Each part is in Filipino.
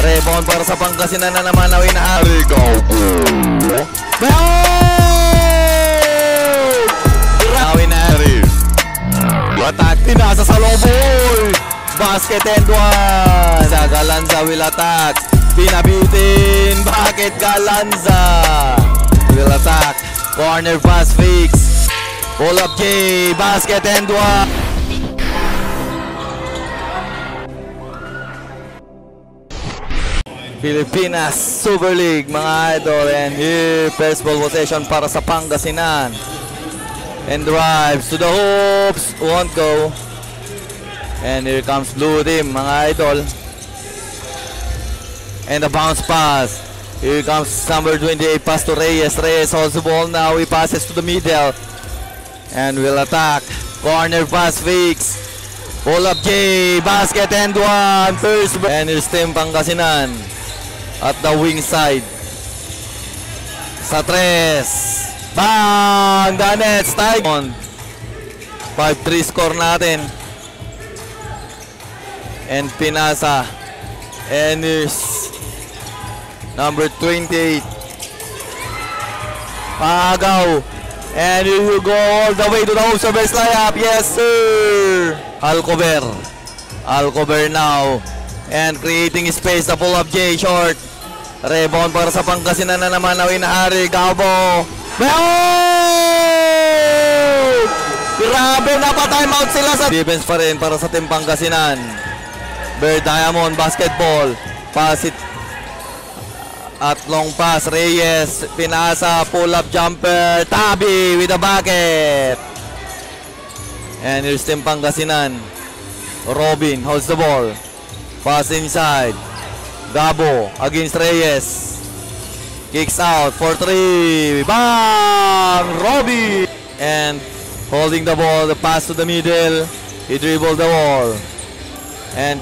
Rebound para sa Pangasinan na naman na winahari. Winahari. Attack, pinasa sa Loboy. Basket and one. Sa Galanza will attack. Pinabitin. Bakit Galanza? Will attack. Corner pass fix. Pull up J. Basket and one. Pilipinas Super League mga idol, and here first ball possession para sa Pangasinan, and drives to the hoops, won't go, and here comes blue team mga idol, and the bounce pass, here comes number 28, pass to Reyes. Reyes holds the ball now, he passes to the middle and will attack. Corner pass fix, pull up J, basket and one, first, and here's team Pangasinan at the wing side. Sa tres. Bang! The net strike. 5-3 score natin. And pinasa. And is number 28. Pagaw. And you go all the way to the home service layup. Yes, sir! Alcover. Alcover now. And creating space, the pull-up J, short. Rebound para sa Pangasinan na naman na winahari. Gabo. Grabe, napa-timeout sila sa defense pa rin para sa team Pangasinan. Bear Diamond, basketball. Pass it at long pass. Reyes, pinasa, pull-up jumper. Tabi with the bucket. And here's team Pangasinan. Robin holds the ball. Pass inside. Gabo against Reyes. Kicks out for 3. Bang! Robby! And holding the ball. The pass to the middle. He dribbled the ball. And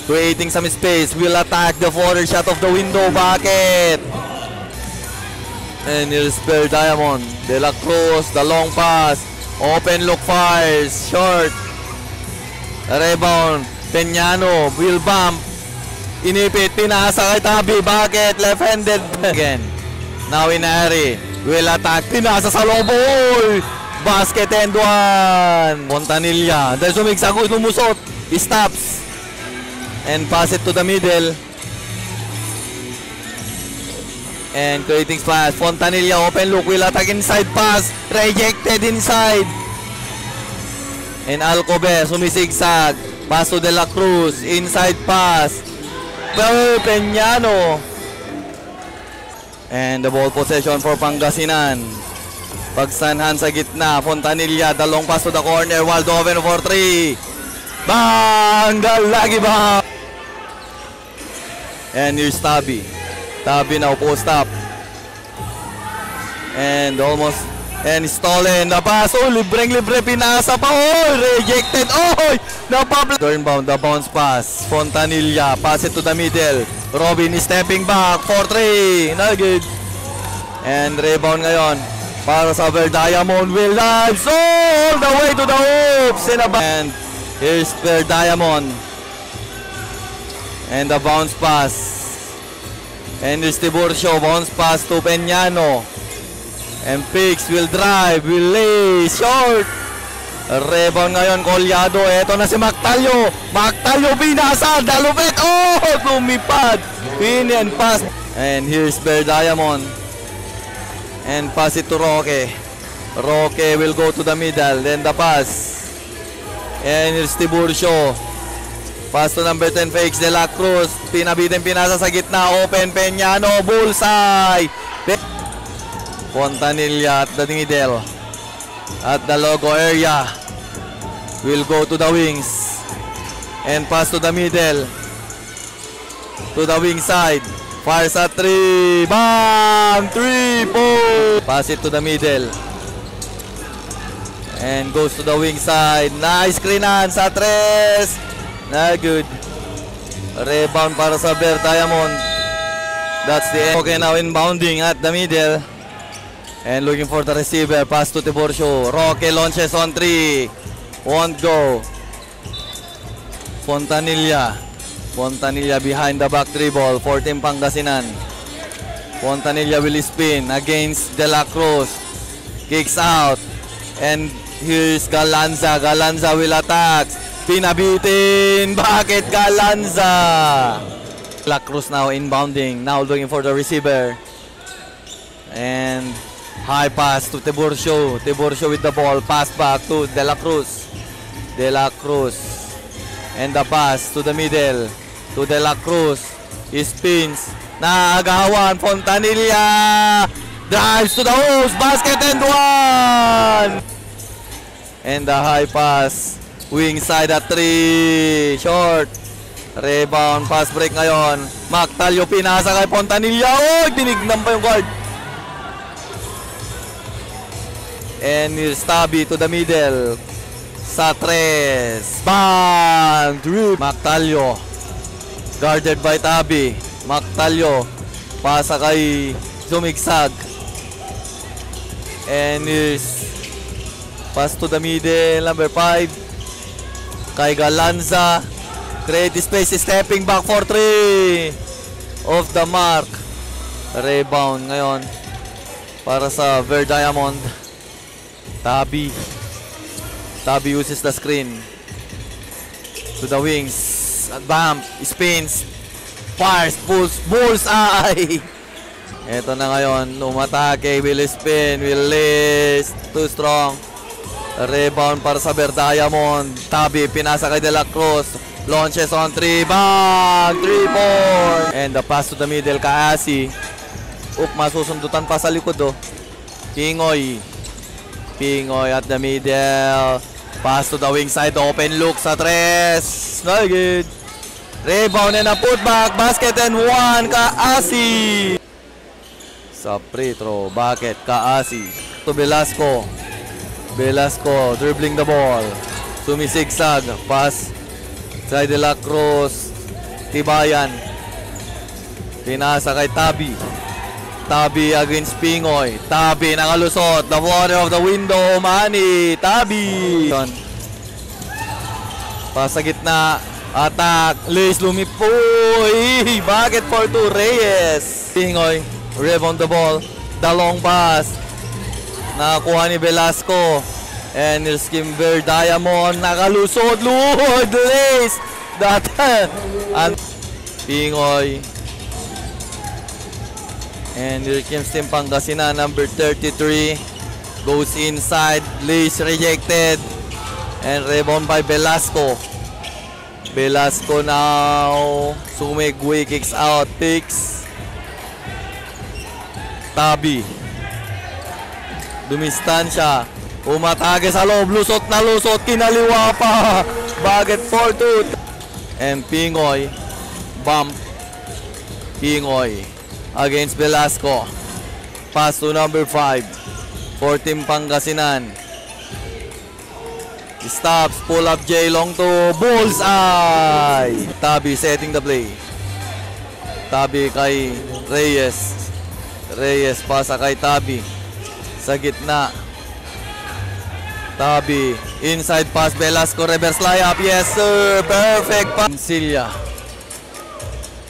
creating some space. Will attack the forward shot of the window. Bucket! And here's Bear Diamond. De La Cruz. The long pass. Open look fires. Short. Rebound. Peñano will bump. Inipit, pinasa kay Tabi. Bakit? Left-handed again. Now Inari will attack. Pinasa sa Loboy. Basket and one. Fontanilla. Dahil sumigsagot, lumusot. He stops. And pass it to the middle. And creating splash. Fontanilla, open look. Will attack inside pass. Rejected inside. And Alcover, sumisigsag. Pass to De La Cruz, inside pass. Peñano. And the ball possession for Pangasinan. Pagsanhan sa gitna, Fontanilla, the long pass to the corner, Waldoven for 3. Bang! Lagi ba? And here's Tabi. Tabi now post up. And almost, and stolen. The pass, oh, libreng-libre, pinasa pa, oh, rejected, oh, turn bound, the bounce pass. Fontanilla, pass it to the middle. Robin is stepping back for 3. Not good. And rebound ngayon para sa Bear Diamond. Will dive all the way to the hoops. And here's Bear Diamond. And the bounce pass. And here's Tiburcio, bounce pass to Peñano. And Pix will drive, will lay, short. Rebound ngayon, Collado. Eto na si Mactalio. Mactalio, binasa, dalupit. Oh, lumipad. Pin and pass. And here's Bear Diamond. And pass it to Roque. Roque will go to the middle. Then the pass. And here's Tiburcio. Pass to number 10, Fakes De La Cruz. Pinabitin, pinasa sa gitna. Open, Peñano, bullseye. Fontanilla at the middle. At the logo area. Will go to the wings. And pass to the middle. To the wing side. Fires at 3. Bang! 3-4. Pass it to the middle. And goes to the wing side. Nice screenan sa 3. Not good. Rebound para sa Bear Diamond. That's the end. Okay, now inbounding at the middle. And looking for the receiver. Pass to Tiburcio. Roque launches on 3. Won't go. Fontanilla. Fontanilla behind the back dribble for Team Pangasinan. Fontanilla will spin against De La Cruz. Kicks out. And here's Galanza. Galanza will attack. Pinabitin. Bakit Galanza? De La Cruz now inbounding. Now looking for the receiver. And high pass to Tiburcio. Tiburcio with the ball. Pass back to De La Cruz. De La Cruz. And the pass to the middle. To De La Cruz. He spins. Naagawan. Fontanilla. Drives to the host. Basket and one. And the high pass. Wing side at 3. Short. Rebound. Pass break ngayon. Mactalio pinasa kay Fontanilla. Oh! Dinignan pa yung guard. And here's Tabi to the middle. Sa 3. Bang! Drip. Mactalio. Guarded by Tabi. Mactalio. Pasa kay Zumigsag. And here's pass to the middle. Number 5. Kay Galanza. Create space. Stepping back for 3. Off the mark. Rebound ngayon. Para sa Ver Diamond. Tabi. Tabi uses the screen. To the wings. At bam. Spins. Fires. Pulls. Bullseye. Ito na ngayon. Umatake. Will spin. Will list. Too strong. Rebound para sa Ver Diamond. Tabi. Pinasa kay De La Cruz. Launches on 3. Bang! 3-4. And the pass to the middle. Kaasi. Masusundutan pa sa likod oh. Pingoy. Pingoy at the middle. Pass to the wing side. Open look sa 3. No good. Rebound and a putback. Basket and 1. Kaasi. Sa free throw. Bucket. Kaasi. To Velasco. Velasco dribbling the ball. Sumisigsag. Pass. Kay De La Cruz. Tibayan. Pinasa kay Tabi. Tabi against Pingoy. Tabi nakalusot. The water of the window. Manny. Tabi. Pasa gitna. Attack. Liz lumipoy. Bucket for 2. Reyes. Pingoy. Rebound the ball. The long pass. Nakakuha ni Velasco. And here's Kimber Diamond. Nakalusot. Lord. Liz. And Pingoy. And here comes Team Pangasinan, number 33. Goes inside. Liz rejected. And rebound by Velasco. Velasco now. Sumigwi kicks out. Picks. Tabi. Dumistansya. Umatake sa loob. Lusot na lusot. Kinaliwa pa. Bucket for 2. And Pingoy. Bump. Pingoy. Against Velasco. Pass to number 5 for Team Pangasinan. Stops. Pull up J long to bullseye. Tabi setting the play. Tabi kay Reyes. Reyes pasa kay Tabi. Sa gitna. Tabi. Inside pass. Velasco reverse layup. Yes sir. Perfect pass. Silya.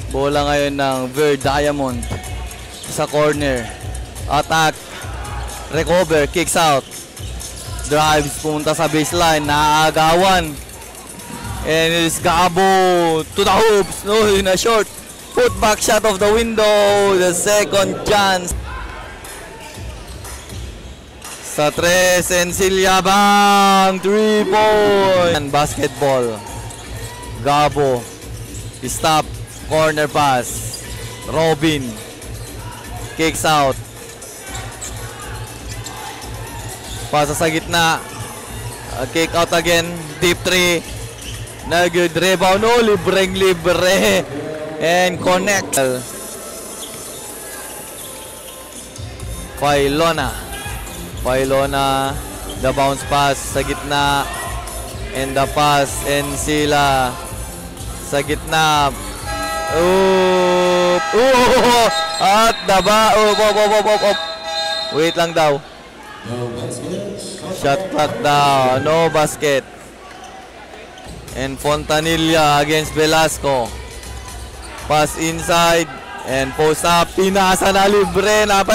Bola ngayon ng Ver Diamond sa corner. Attack. Recover. Kicks out. Drives. Pumunta sa baseline. Naagawan. And it's Gabo to the hoops. No, in a short. Put back shot of the window. The second chance. Sa 3. Sencilla bang. 3 point. And basketball. Gabo. Stop. Corner pass. Robin. Kicks out. Pasa sa gitna. Kick out again. Deep 3. Na good rebound. No, libreng libre. And connect. Failona. Failona. The bounce pass sa gitna. And the pass. And sila sa gitna. At daba. Wait lang daw. Shot clock daw. No basket. And Fontanilla against Velasco. Pass inside. And post up. Pinasa na libre na. Oh!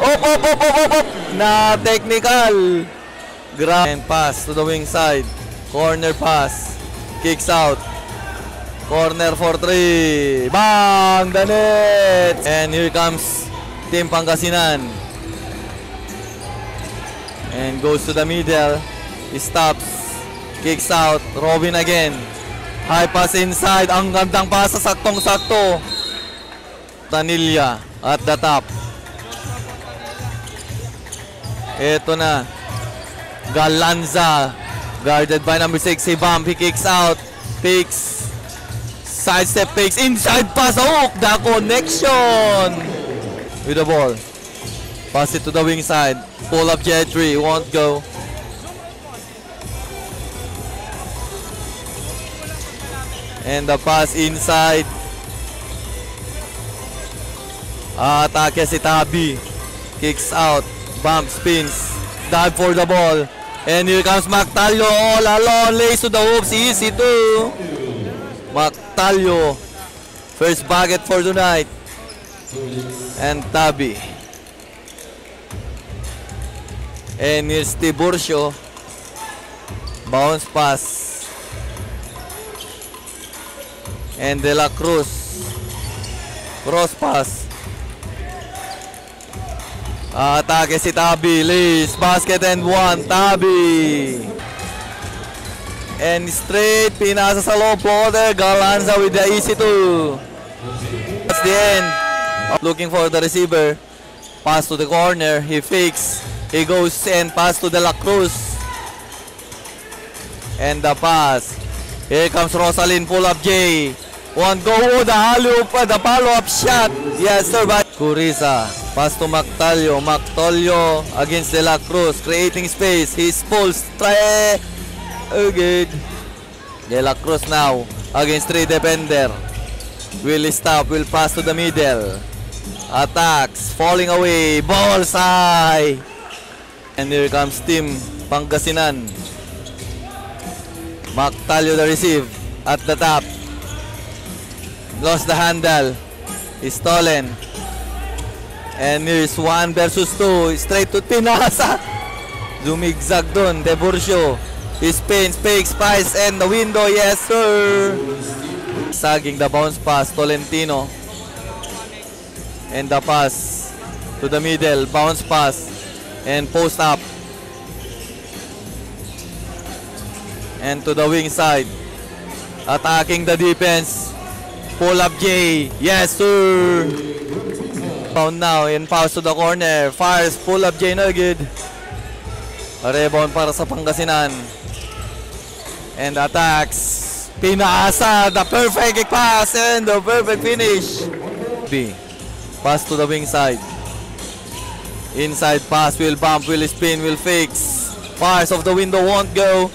Op. Na technical. And pass to the wing side. Corner pass. Kicks out. Corner for 3. Bang! The net! And here comes Team Pangasinan. And goes to the middle. He stops. Kicks out. Robin again. High pass inside. Ang gandang pasa. Saktong-sakto. Tanilla at the top. Ito na. Galanza. Guarded by number 6. He bump. He kicks out. Picks. Sidestep fakes, inside pass, oh, the connection with the ball. Pass it to the wing side. Pull up J3, won't go. And the pass inside. Atake si Tabi. Kicks out. Bump, spins. Dive for the ball. And here comes Mactalio all alone. Lays to the hoops. Easy too. Mactalio, first bucket for tonight. And Tabi. And here's Tiburcio. Bounce pass. And De La Cruz. Cross pass. Atake si Tabi. Lays. Basket and one. Tabi. And straight, pinasa sa low floater. Galanza with the easy two. That's the end. Looking for the receiver. Pass to the corner. He fakes. He goes and pass to De La Cruz. And the pass. Here comes Rosalyn. Pull up J. One go. The alley-oop. The follow-up shot. Yes, sir. Curisa. Pass to Mactalio. Mactalio against De La Cruz. Creating space. He pulls. Try. Oh, good. De La Cruz now against 3 defender. Will stop, will pass to the middle. Attacks, falling away. Bullseye. And here comes Team Pangasinan. Mactalio the receive at the top. Lost the handle. Is stolen. And here's 1 versus 2. Straight to Pinasa. Zumigzag dun. Tiburcio. He spins, fakes, spies, and the window, yes sir! Sagging the bounce pass, Tolentino. And the pass to the middle, bounce pass, and post up. And to the wing side. Attacking the defense. Pull up J, yes sir! Found now, and pass to the corner. Fires, pull up J, no good. A rebound para sa Pangasinan. And attacks. Pinasa. The perfect pass and the perfect finish. B. Pass to the wing side. Inside pass. Will bump. Will spin. Will fix. Fires of the window. Won't go.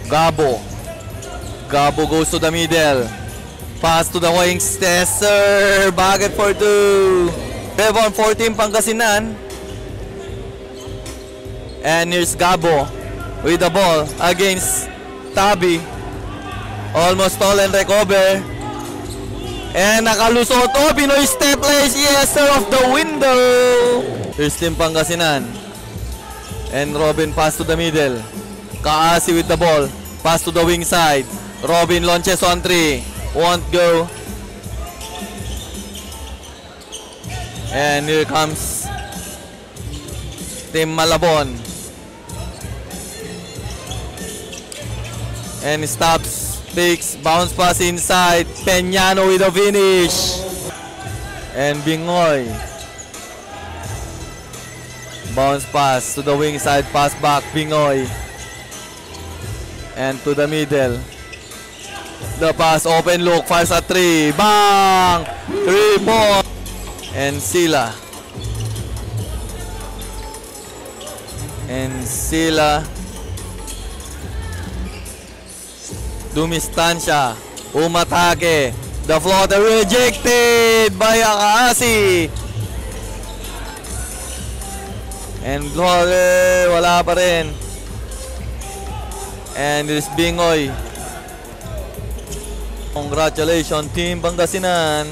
Gabo. Gabo goes to the middle. Pass to the wings. Tesser. Bucket for 2. Rebound 14 Pangasinan. And here's Gabo with the ball against Tabi. Almost stolen, recover. And nakalusot. Oh, Pinoy step lace. Yes, sir, off the window. Here's Team Pangasinan. And Robin pass to the middle. Kaasi with the ball. Pass to the wing side. Robin launches on 3. Won't go. And here comes Team Malabon. And stops, picks, bounce pass inside. Peñano with a finish. And Bingoy. Bounce pass to the wing side, pass back, Bingoy. And to the middle. The pass, open look, fires at 3. Bang! 3 points. And Sila. And Sila. Dumistansya. Umatake. The floater rejected by Akaasi. And Glory, wala pa rin. And it is Bingoy. Congratulations, Team Pangasinan.